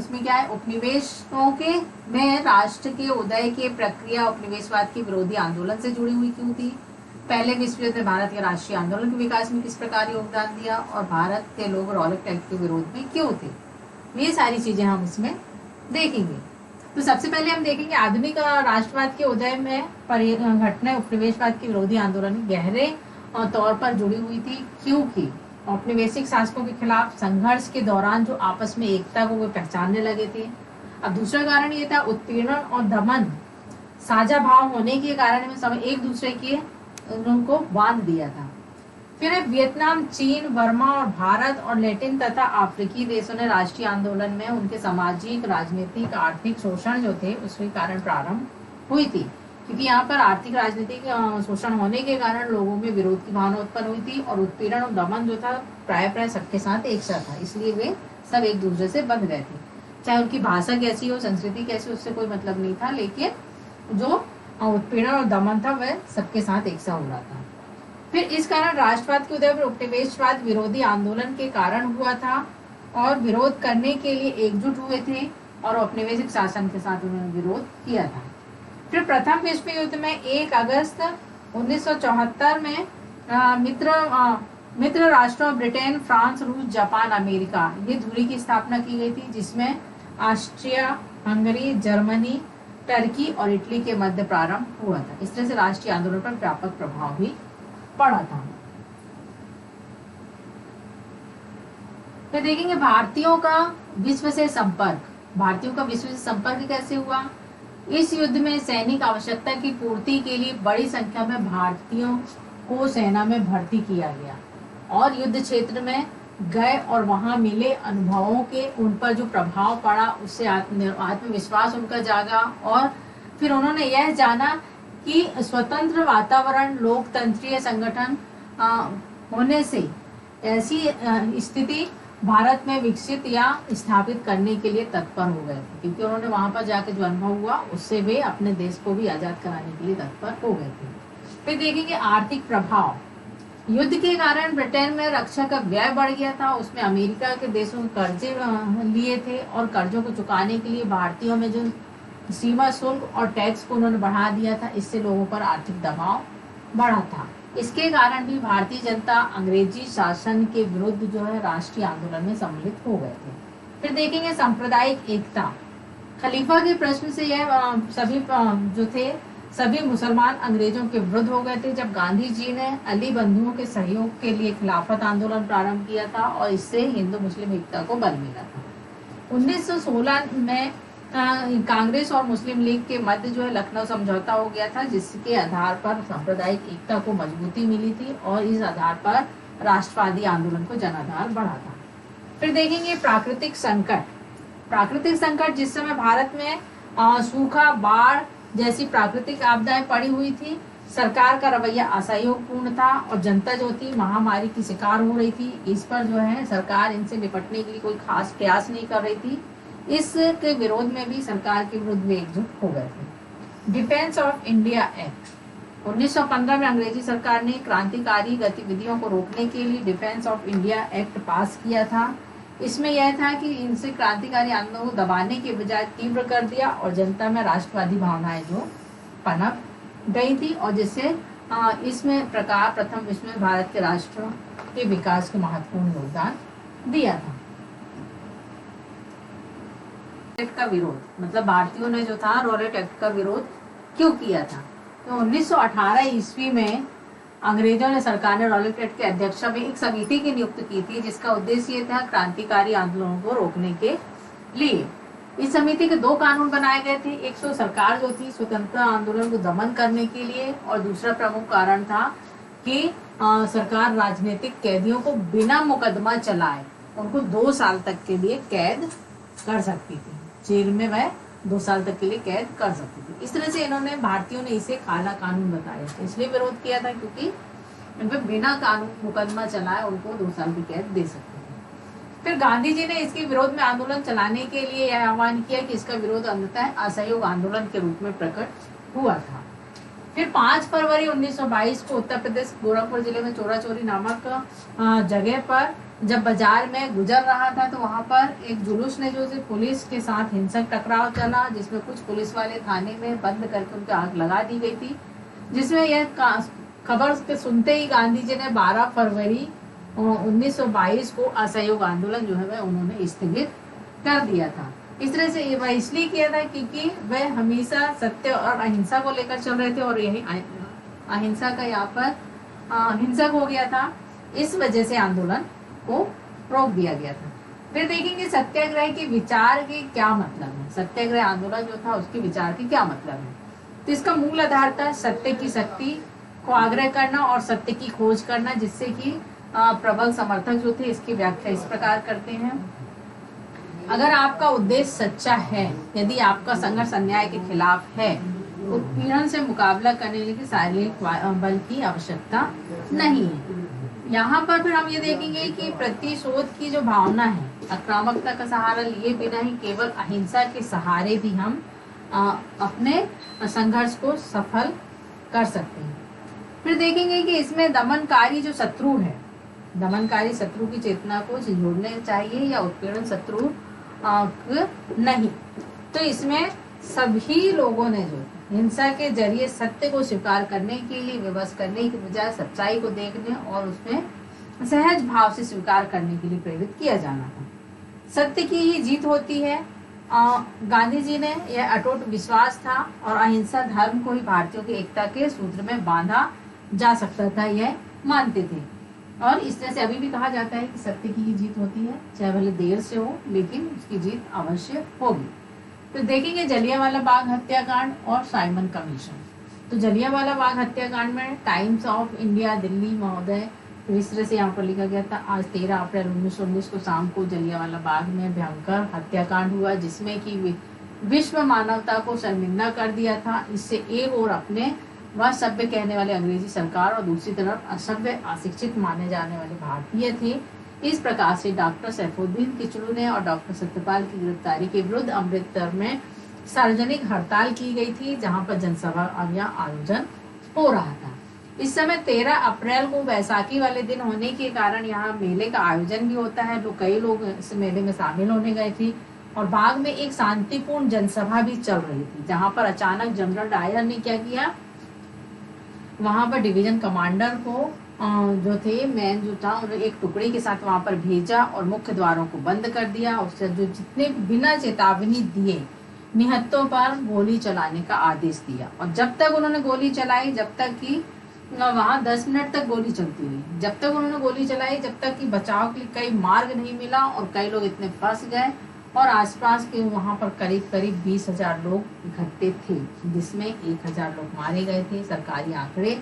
इसमें क्या है, उपनिवेशों के में राष्ट्र के उदय के प्रक्रिया उपनिवेशवाद के विरोधी आंदोलन से जुड़ी हुई क्यों थी, पहले विश्व युद्ध में भारत के राष्ट्रीय आंदोलन के विकास में किस प्रकार योगदान दिया, और भारत के लोग रॉलेट एक्ट के विरोध में क्यों थे, ये सारी चीजें हम इसमें देखेंगे। तो सबसे पहले हम देखेंगे आधुनिक राष्ट्रवाद के उदय में घटनाएं उपनिवेशवाद के विरोधी आंदोलन गहरे तौर पर जुड़ी हुई थी, क्योंकि औपनिवेशिक शासकों के खिलाफ संघर्ष के दौरान जो आपस में एकता को वे पहचानने लगे थे। अब दूसरा कारण ये था उत्पीड़न और दमन साझा भाव होने के कारण में सब एक दूसरे के उनको बांध दिया था। फिर वियतनाम, चीन, वर्मा और भारत और लैटिन तथा अफ्रीकी देशों ने राष्ट्रीय आंदोलन में उनके सामाजिक, राजनीतिक, आर्थिक शोषण जो थे उसके कारण प्रारंभ हुई थी, क्योंकि यहाँ पर आर्थिक राजनीतिक शोषण होने के कारण लोगों में विरोध की भावना उत्पन्न हुई थी और उत्पीड़न और दमन जो था प्राय सबके साथ एक साथ था, इसलिए वे सब एक दूसरे से बंध गए थे। चाहे उनकी भाषा कैसी हो, संस्कृति कैसी, उससे कोई मतलब नहीं था, लेकिन जो उत्पीड़न और दमन था वह सबके साथ एक सा हो रहा था। फिर इस कारण राष्ट्रवाद के उदय पर उपनिवेशवाद विरोधी आंदोलन के कारण हुआ था और विरोध करने के लिए एकजुट हुए थे और औपनिवेशिक शासन के साथ उन्होंने विरोध किया था। फिर प्रथम विश्व युद्ध में 1 अगस्त 1974 में मित्र राष्ट्रों ब्रिटेन, फ्रांस, रूस, जापान, अमेरिका ये धुरी की स्थापना की गई थी, जिसमें ऑस्ट्रिया, हंगरी, जर्मनी, टर्की और इटली के मध्य प्रारंभ हुआ था। इस तरह से राष्ट्रीय आंदोलन पर व्यापक प्रभाव भी पड़ा था। फिर देखेंगे भारतीयों का विश्व से संपर्क। भारतीयों का विश्व से संपर्क कैसे हुआ? इस युद्ध में सैनिक आवश्यकता की पूर्ति के लिए बड़ी संख्या में भारतीयों को सेना में भर्ती किया गया और युद्ध क्षेत्र में गए और वहां मिले अनुभवों के उन पर जो प्रभाव पड़ा उससे आत्मविश्वास उनका जागा और फिर उन्होंने यह जाना कि स्वतंत्र वातावरण, लोकतंत्रीय संगठन होने से ऐसी स्थिति भारत में विकसित या स्थापित करने के लिए तत्पर हो गए थे, क्योंकि उन्होंने वहां पर जाकर जो अनुभव हुआ उससे वे अपने देश को भी आजाद कराने के लिए तत्पर हो गए थे। फिर देखेंगे आर्थिक प्रभाव। युद्ध के कारण ब्रिटेन में रक्षा का व्यय बढ़ गया था, उसमें अमेरिका के देशों ने कर्जे लिए थे और कर्जों को चुकाने के लिए भारतीयों में जो सीमा शुल्क और टैक्स को उन्होंने बढ़ा दिया था, इससे लोगों पर आर्थिक दबाव बढ़ा था। इसके कारण भी भारतीय जनता अंग्रेजी शासन के विरुद्ध जो है राष्ट्रीय आंदोलन में सम्मिलित हो गए थे। फिर देखेंगे सांप्रदायिक एकता। खलीफा के प्रश्न से यह सभी जो थे सभी मुसलमान अंग्रेजों के विरुद्ध हो गए थे, जब गांधी जी ने अली बंधुओं के सहयोग के लिए खिलाफत आंदोलन प्रारंभ किया था और इससे हिंदू मुस्लिम एकता को बल मिला था। 1916 में कांग्रेस और मुस्लिम लीग के मध्य जो है लखनऊ समझौता हो गया था, जिसके आधार पर सांप्रदायिक एकता को मजबूती मिली थी और इस आधार पर राष्ट्रवादी आंदोलन को जनाधार बढ़ा था। फिर देखेंगे प्राकृतिक संकट। प्राकृतिक संकट, जिस समय भारत में सूखा, बाढ़ जैसी प्राकृतिक आपदाएं पड़ी हुई थी, सरकार का रवैया असहयोगपूर्ण था और जनता जो थी महामारी की शिकार हो रही थी। इस पर जो है सरकार इनसे निपटने के लिए कोई खास प्रयास नहीं कर रही थी। इसके विरोध में भी सरकार के विरुद्ध में एकजुट हो गए थे। डिफेंस ऑफ इंडिया एक्ट 1915 में अंग्रेजी सरकार ने क्रांतिकारी गतिविधियों को रोकने के लिए डिफेंस ऑफ इंडिया एक्ट पास किया था। इसमें यह था कि इनसे क्रांतिकारी आंदोलन को दबाने के बजाय तीव्र कर दिया और जनता में राष्ट्रवादी भावनाएं जो पनप गई थी और जिससे इसमें प्रकार प्रथम विश्व में भारत के राष्ट्र के विकास को महत्वपूर्ण योगदान दिया था। एक्ट का विरोध, मतलब भारतीयों ने जो था रॉलेट एक्ट का विरोध क्यों किया था? तो 1918 ईस्वी में अंग्रेजों ने सरकार ने रॉलेट एक्ट के अध्यक्षा में एक समिति की नियुक्ति की थी, जिसका उद्देश्य ये था क्रांतिकारी आंदोलनों को रोकने के लिए। इस समिति के 2 कानून बनाए गए थे। एक तो सरकार जो थी स्वतंत्रता आंदोलन को दमन करने के लिए और दूसरा प्रमुख कारण था कि सरकार राजनीतिक कैदियों को बिना मुकदमा चलाए उनको 2 साल तक के लिए कैद कर सकती थी, जेल में वह 2 साल तक के लिए कैद कर सकती थी। इस तरह से इन्होंने भारतीयों ने इसे काला कानून बताया था, इसलिए विरोध किया था क्योंकि इन पर बिना कानून मुकदमा चलाए उनको 2 साल की कैद दे सकते थे। फिर गांधी जी ने इसके विरोध में आंदोलन चलाने के लिए यह आह्वान किया कि इसका विरोध अंततः असहयोग आंदोलन के रूप में प्रकट हुआ था। फिर 5 फरवरी 1922 को उत्तर प्रदेश गोरखपुर जिले में चोरा चोरी नामक जगह पर जब बाजार में गुजर रहा था तो वहां पर एक जुलूस ने जो से पुलिस के साथ हिंसक टकराव चला, जिसमें कुछ पुलिस वाले थाने में बंद करके उनकी आग लगा दी गई थी, जिसमें यह खबर के सुनते ही गांधी जी ने 12 फरवरी 1922 को असहयोग आंदोलन जो है वह उन्होंने स्थगित कर दिया था। इस तरह से वह इसलिए किया था क्योंकि वह हमेशा सत्य और अहिंसा को लेकर चल रहे थे और यही अहिंसा का यहाँ पर हिंसक हो गया था, इस वजह से आंदोलन को रोक दिया गया था। फिर देखेंगे सत्याग्रह के विचार के क्या मतलब है। सत्याग्रह आंदोलन जो था उसके विचार के क्या मतलब है, तो इसका मूल आधार था सत्य की शक्ति को आग्रह करना और सत्य की खोज करना, जिससे कि प्रबल समर्थक जो थे इसकी व्याख्या इस प्रकार करते हैं। अगर आपका उद्देश्य सच्चा है, यदि आपका संघर्ष अन्याय के खिलाफ है, उत्पीड़न से मुकाबला करने के लिए शारीरिक बल की आवश्यकता नहीं है। यहाँ पर फिर हम ये देखेंगे कि प्रतिशोध की जो भावना है, आक्रामकता का सहारा लिए बिना ही केवल अहिंसा के सहारे भी हम अपने संघर्ष को सफल कर सकते हैं। फिर देखेंगे कि इसमें दमनकारी जो शत्रु है, दमनकारी शत्रु की चेतना को झिझोड़ने चाहिए या उत्पीड़न शत्रु नहीं। तो इसमें सभी लोगों ने जो हिंसा के जरिए सत्य को स्वीकार करने के लिए विवश करने की बजाय सच्चाई को देखने और उसमें सहज भाव से स्वीकार करने के लिए प्रेरित किया जाना था। सत्य की ही जीत होती है। गांधी जी ने यह अटूट विश्वास था और अहिंसा धर्म को ही भारतीयों की एकता के सूत्र में बांधा जा सकता था, यह मानते थे। और इस तरह से अभी भी कहा जाता है कि सत्य की ही जीत होती है, चाहे भले देर से हो, लेकिन उसकी जीत अवश्य होगी। तो देखेंगे जलियांवाला बाग हत्याकांड और साइमन कमीशन। तो जलियांवाला बाग हत्याकांड में टाइम्स ऑफ इंडिया दिल्ली महोदय इस तरह से यहाँ पर लिखा गया था, आज 13 अप्रैल 1919 को शाम को जलियांवाला बाग में भयंकर हत्याकांड हुआ, जिसमें कि विश्व मानवता को शर्मिंदा कर दिया था। इससे एक और अपने वह सभ्य कहने वाले अंग्रेजी सरकार और दूसरी तरफ असभ्य अशिक्षित माने जाने वाले भारतीय थे। इस प्रकार से डॉक्टर सैफुद्दीन किचलू ने और डॉक्टर सत्यपाल की गिरफ्तारी के विरुद्ध अमृतसर में सार्वजनिक हड़ताल की गई थी, जहां पर जनसभा अभियान आयोजन हो रहा था। इस समय 13 अप्रैल को वैसाखी वाले दिन होने के कारण यहाँ मेले का आयोजन भी होता है, तो कई लोग इस मेले में शामिल होने गए थे और बाग में एक शांतिपूर्ण जनसभा भी चल रही थी, जहां पर अचानक जनरल डायर ने क्या किया, वहां पर डिवीजन कमांडर को जो थे मैन जो था एक टुकड़ी के साथ वहां पर भेजा और मुख्य द्वारों को बंद कर दिया। उससे जो जितने बिना चेतावनी दिए निहत्तों पर गोली चलाने का आदेश दिया और जब तक उन्होंने गोली चलाई, जब तक कि वहां 10 मिनट तक गोली चलती हुई, जब तक उन्होंने गोली चलाई, जब तक कि बचाव के लिए कई मार्ग नहीं मिला और कई लोग इतने फंस गए और आसपास के वहां पर करीब 20,000 लोग इकट्ठे थे, जिसमें 1,000 लोग मारे गए थे। सरकारी आंकड़े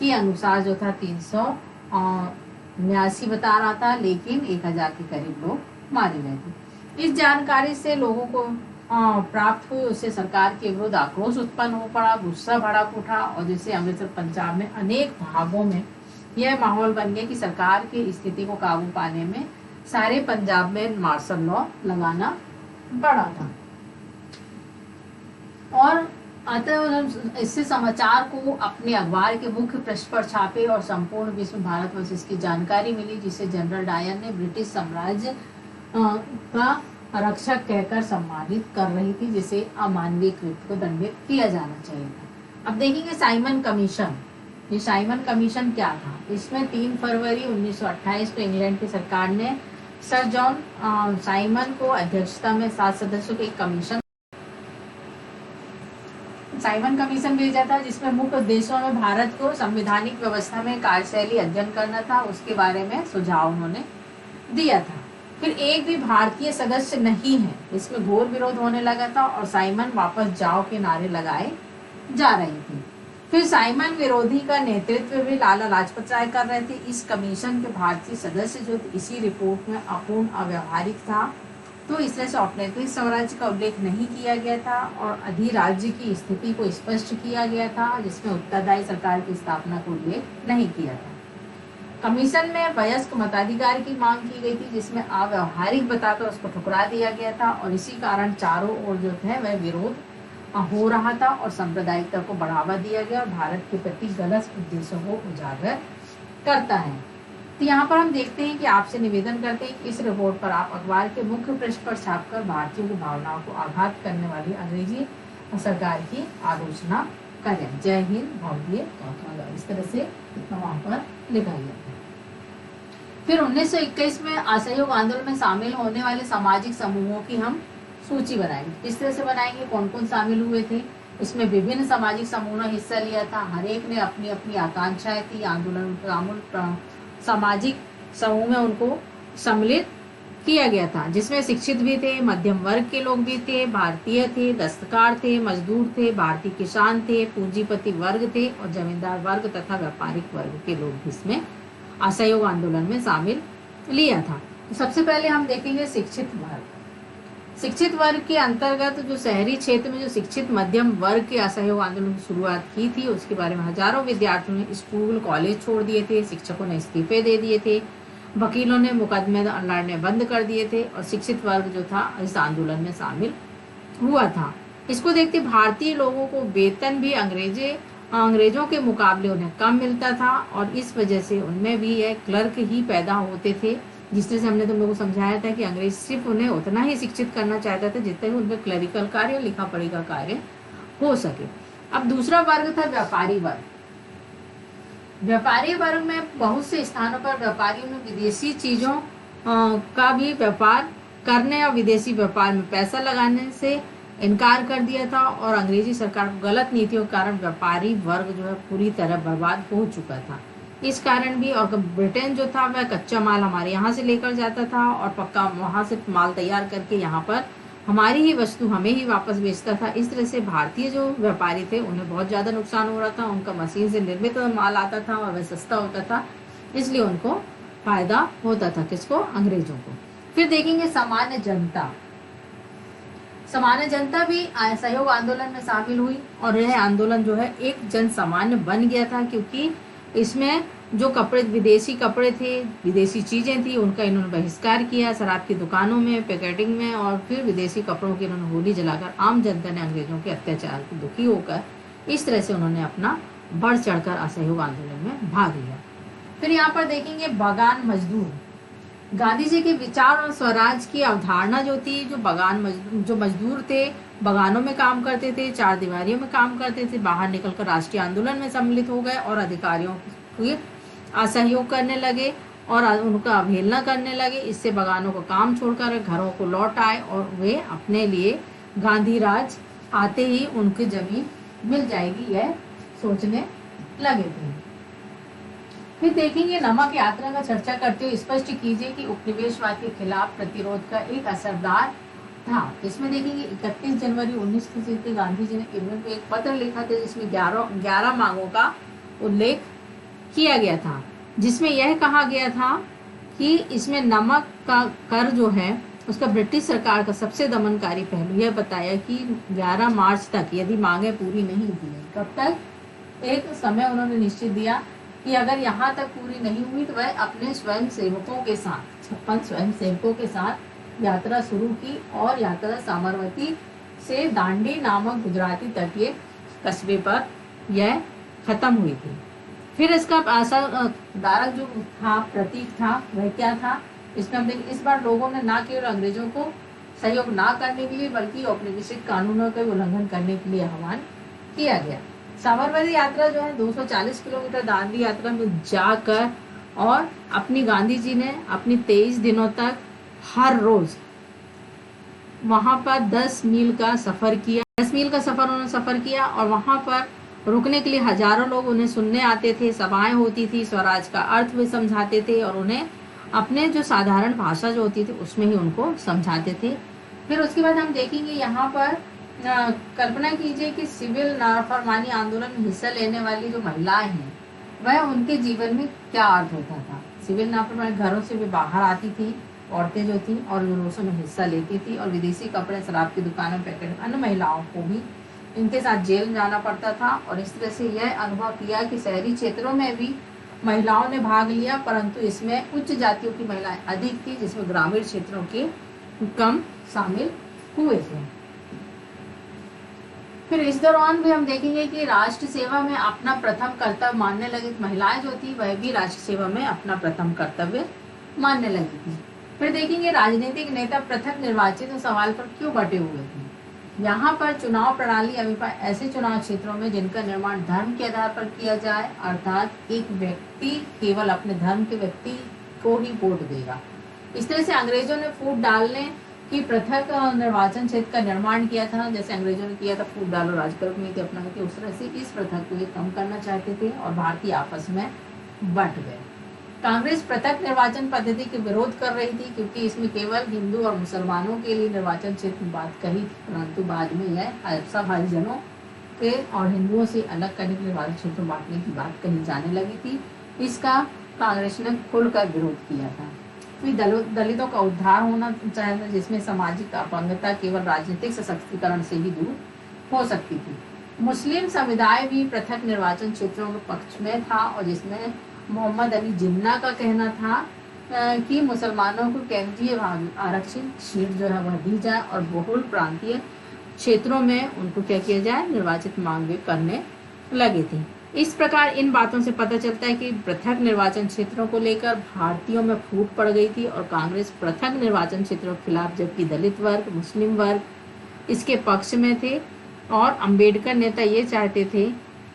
के अनुसार जो था 389 बता रहा था, लेकिन 1,000 के करीब लोग मारे गए थे। इस जानकारी से लोगों को प्राप्त हुई, उससे सरकार के विरुद्ध आक्रोश उत्पन्न हो पड़ा, गुस्सा भड़क उठा और जिससे अमृतसर पंजाब में अनेक भागों में यह माहौल बन गया कि सरकार की स्थिति को काबू पाने में सारे पंजाब में मार्शल लॉ लगाना पड़ा था। और अतः इससे समाचार को अपने अखबार के मुख्य पृष्ठ पर छापे और संपूर्ण विश्व भारतवर्ष इसकी जानकारी मिली, जिसे जनरल डायर ने ब्रिटिश साम्राज्य का रक्षक कहकर सम्मानित कर रही थी, जिसे अमानवीय कृत्य को दंडित किया जाना चाहिए था। अब देखेंगे साइमन कमीशन। ये साइमन कमीशन क्या था? इसमें 3 फरवरी 1928 को इंग्लैंड की सरकार ने सर जॉन साइमन को अध्यक्षता में 7 सदस्यों के एक कमीशन साइमन कमीशन भेजा था, जिसमें मुख्य उद्देश्यों में भारत को संवैधानिक व्यवस्था में कार्यशैली अध्ययन करना था, उसके बारे में सुझाव उन्होंने दिया था। फिर एक भी भारतीय सदस्य नहीं है, इसमें घोर विरोध होने लगा था और साइमन वापस जाओ के नारे लगाए जा रहे थे। फिर साइमन विरोधी का नेतृत्व भी लाला लाजपत राय कर रहे थे। इस कमीशन के भारतीय सदस्य जो इसी रिपोर्ट में अपूर्ण अव्यवहारिक था, तो इस तरह से औपनिवेशिक साम्राज्य का उल्लेख नहीं किया गया था और अधिराज्य की स्थिति को स्पष्ट किया गया था, जिसमें उत्तरदायी सरकार की स्थापना को उल्लेख नहीं किया था। कमीशन में वयस्क मताधिकार की मांग की गई थी, जिसमें अव्यवहारिक बताकर उसको ठुकरा दिया गया था और इसी कारण चारों ओर जो थे वह विरोध हो रहा था और सांप्रदायिकता को बढ़ावा दिया गया और भारत के प्रति गलत उद्देश्यों को उजागर करता है। तो यहाँ पर हम देखते हैं कि आपसे निवेदन करते हैं कि इस रिपोर्ट पर आप अखबार के मुख्य पृष्ठ पर छापकर भारतीयों की भावनाओं को आघात करने वाली अंग्रेजी सरकार की आलोचना करें। जय हिंद, भारतीय गौतम। इस तरह से वहां पर लिखा गया। फिर 1921 में असहयोग आंदोलन में शामिल होने वाले सामाजिक समूहों की हम सूची बनाएंगे। किस तरह से बनाएंगे, कौन कौन शामिल हुए थे। इसमें विभिन्न सामाजिक समूहों ने हिस्सा लिया था। हर एक ने अपनी अपनी आकांक्षाएं थी। आंदोलन सामाजिक समूह में उनको सम्मिलित किया गया था, जिसमें शिक्षित भी थे, मध्यम वर्ग के लोग भी थे, भारतीय थे, दस्तकार थे, मजदूर थे, भारतीय किसान थे, पूंजीपति वर्ग थे और जमींदार वर्ग तथा व्यापारिक वर्ग के लोग भी इसमें असहयोग आंदोलन में शामिल लिया था। तो सबसे पहले हम देखेंगे शिक्षित वर्ग। शिक्षित वर्ग के अंतर्गत जो शहरी क्षेत्र में जो शिक्षित मध्यम वर्ग के असहयोग आंदोलन की शुरुआत की थी, उसके बारे में हजारों विद्यार्थियों ने स्कूल कॉलेज छोड़ दिए थे, शिक्षकों ने इस्तीफे दे दिए थे, वकीलों ने मुकदमे लड़ने बंद कर दिए थे और शिक्षित वर्ग जो था इस आंदोलन में शामिल हुआ था। इसको देखते भारतीय लोगों को वेतन भी अंग्रेजों के मुकाबले उन्हें कम मिलता था और इस वजह से उनमें भी यह क्लर्क ही पैदा होते थे। जिस तरह से हमने तुम लोगों को समझाया था कि अंग्रेज सिर्फ उन्हें उतना ही शिक्षित करना चाहता था जितना ही उनका क्लरिकल कार्य, लिखा पढ़ी का कार्य हो सके। अब दूसरा वर्ग था व्यापारी वर्ग। व्यापारी वर्ग में बहुत से स्थानों पर व्यापारियों ने विदेशी चीजों का भी व्यापार करने और विदेशी व्यापार में पैसा लगाने से इनकार कर दिया था और अंग्रेजी सरकार को गलत नीतियों के कारण व्यापारी वर्ग जो है पूरी तरह बर्बाद हो चुका था। इस कारण भी, और ब्रिटेन जो था वह कच्चा माल हमारे यहाँ से लेकर जाता था और पक्का वहां से माल तैयार करके यहाँ पर हमारी ही वस्तु हमें ही वापस बेचता था। इस तरह से भारतीय जो व्यापारी थे उन्हें बहुत ज्यादा नुकसान हो रहा था। उनका मशीन से निर्मित माल आता था और वह सस्ता होता था, इसलिए उनको फायदा होता था। किसको? अंग्रेजों को। फिर देखेंगे सामान्य जनता। सामान्य जनता भी असहयोग आंदोलन में शामिल हुई और यह आंदोलन जो है एक जन सामान्य बन गया था, क्योंकि इसमें जो कपड़े, विदेशी कपड़े थे, विदेशी चीजें थी, उनका इन्होंने बहिष्कार किया। शराब की दुकानों में, पैकेटिंग में और फिर विदेशी कपड़ों की इन्होंने होली जलाकर आम जनता ने अंग्रेजों के अत्याचार को दुखी होकर इस तरह से उन्होंने अपना बढ़ चढ़कर असहयोग आंदोलन में भाग लिया। फिर यहाँ पर देखेंगे बगान मजदूर। गांधी जी के विचार और स्वराज की अवधारणा जो थी, जो मजदूर थे, बगानों में काम करते थे, चार दीवारियों में काम करते थे, बाहर निकलकर राष्ट्रीय आंदोलन में सम्मिलित हो गए और अधिकारियों के असहयोग करने लगे और उनका अवहेलना करने लगे। इससे बगानों का काम छोड़कर घरों को लौट आए और वे अपने लिए गांधी राज आते ही उनकी जमीन मिल जाएगी, यह सोचने लगे थे। फिर देखेंगे नमक यात्रा का चर्चा करते हुए स्पष्ट कीजिए कि उपनिवेशवाद के खिलाफ प्रतिरोध का एक असरदार था। इसमें देखेंगे 31 जनवरी 1930 को गांधी जी ने इरविन को एक पत्र लिखा था, जिसमें 11 मांगों का उल्लेख किया गया था, जिसमें यह कहा गया था कि इसमें नमक का कर जो है उसका ब्रिटिश सरकार का सबसे दमनकारी पहलू यह बताया कि 11 मार्च तक यदि मांगे पूरी नहीं हुई, कब तक, एक समय उन्होंने निश्चित दिया कि अगर यहाँ तक पूरी नहीं हुई तो वह अपने स्वयं सेवकों के साथ 56 स्वयं सेवकों के साथ यात्रा शुरू की और यात्रा साबरमती से दांडी नामक गुजराती तटीय कस्बे पर यह खत्म हुई थी। फिर इसका असरदारक जो था, प्रतीक था, वह क्या था? इसमें हम देखें इस बार लोगों ने न केवल अंग्रेजों को सहयोग ना करने के लिए बल्कि औपनिवेशिक कानूनों का उल्लंघन करने के लिए आह्वान किया गया। साबरमती यात्रा जो है 240 किलोमीटर दांडी यात्रा में जाकर और अपनी गांधी जी ने अपनी 23 दिनों तक हर रोज वहां पर 10 मील का सफर किया। 10 मील का सफर उन्होंने सफर किया और वहां पर रुकने के लिए हजारों लोग उन्हें सुनने आते थे, सभाएं होती थी, स्वराज का अर्थ वे समझाते थे और उन्हें अपने जो साधारण भाषा जो होती थी उसमें ही उनको समझाते थे। फिर उसके बाद हम देखेंगे यहाँ पर कल्पना कीजिए कि सिविल नाफरमानी आंदोलन में हिस्सा लेने वाली जो महिलाएं हैं वह उनके जीवन में क्या अर्थ होता था। सिविल नाफरमानी, घरों से वे बाहर आती थी, औरतें जो थी और जुलूसों में हिस्सा लेती थी और विदेशी कपड़े, शराब की दुकानों, पैकेट, अन्य महिलाओं को भी इनके साथ जेल में जाना पड़ता था। और इस तरह से यह अनुभव किया कि शहरी क्षेत्रों में भी महिलाओं ने भाग लिया, परंतु इसमें उच्च जातियों की महिलाएं अधिक थी, जिसमें ग्रामीण क्षेत्रों के कम शामिल हुए थे। फिर फिर इस दौरान भी हम देखेंगे कि राष्ट्र सेवा में अपना प्रथम कर्तव्य मानने लगी महिलाएं जो थी वह भी राष्ट्र सेवा में अपना प्रथम कर्तव्य मानने लगी थी। फिर देखेंगे राजनीतिक नेता पृथक निर्वाचित सवाल पर क्यों बटे हुए थे। यहाँ पर चुनाव प्रणाली अभिप्राय ऐसे चुनाव क्षेत्रों में जिनका निर्माण धर्म के आधार पर किया जाए, अर्थात एक व्यक्ति केवल अपने धर्म के व्यक्ति को ही वोट देगा। इस तरह से अंग्रेजों ने फूट डालने की पृथक निर्वाचन क्षेत्र का निर्माण किया था, जैसे अंग्रेजों ने किया था फूट डालो राज करो नीति अपनाई थी, उस तरह से इस प्रथा को ये कम करना चाहते थे और भारतीय आपस में बंट गए। कांग्रेस पृथक निर्वाचन पद्धति के विरोध कर रही थी क्योंकि इसमें केवल हिंदू और मुसलमानों के लिए निर्वाचन क्षेत्र में बात कही थी, परंतु बाद में यह सब हरिजनों के और हिंदुओं से अलग करने के निर्वाचन क्षेत्र बांटने की बात कही जाने लगी थी। इसका कांग्रेस ने खुलकर विरोध किया था। फिर दलितों का उद्धार होना चाहिए जिसमें सामाजिक अपंगता केवल राजनीतिक सशक्तिकरण से ही दूर हो सकती थी। मुस्लिम समुदाय भी पृथक निर्वाचन क्षेत्रों के पक्ष में था और जिसमें मोहम्मद अली जिन्ना का कहना था कि मुसलमानों को केंद्रीय आरक्षित सीट जो है वह दी जाए और बहुल प्रांतीय क्षेत्रों में उनको क्या किया जाए, निर्वाचित मांगे करने लगे थे। इस प्रकार इन बातों से पता चलता है कि पृथक निर्वाचन क्षेत्रों को लेकर भारतीयों में फूट पड़ गई थी और कांग्रेस पृथक निर्वाचन क्षेत्रों के खिलाफ, जबकि दलित वर्ग मुस्लिम वर्ग इसके पक्ष में थे और अंबेडकर नेता ये चाहते थे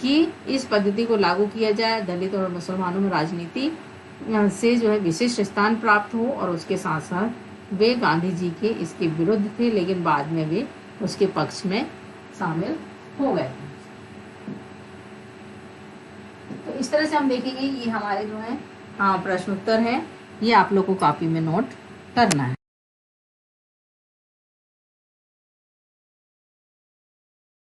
कि इस पद्धति को लागू किया जाए, दलित और मुसलमानों में राजनीति से जो है विशिष्ट स्थान प्राप्त हो, और उसके साथ साथ वे गांधी जी के इसके विरुद्ध थे, लेकिन बाद में वे उसके पक्ष में शामिल हो गए थे। तो इस तरह से हम देखेंगे ये हमारे जो है प्रश्न उत्तर है, ये आप लोग को कॉपी में नोट करना है।